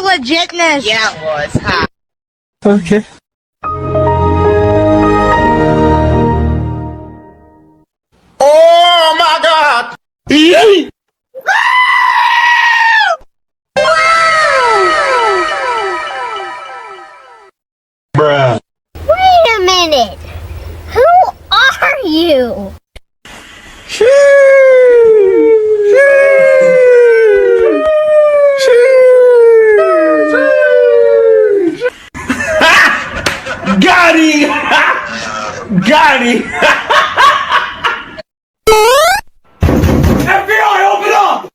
legitness. Yeah, it was, huh? Okay. Oh my God! Bruh. Wait a minute. Who are you? Got him! Got him! FBI, open up!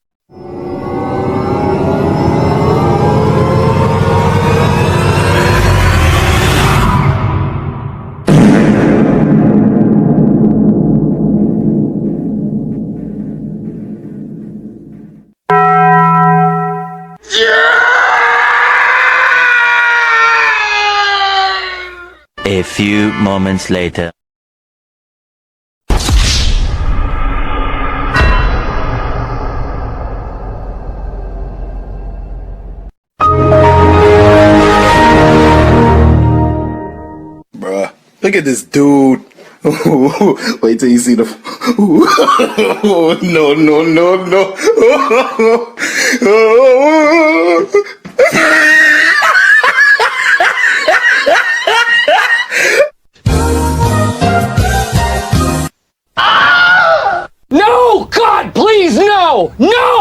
A few moments later. Bruh, look at this dude. Wait till you see the. No, no, no, no. No! God, please, no! No!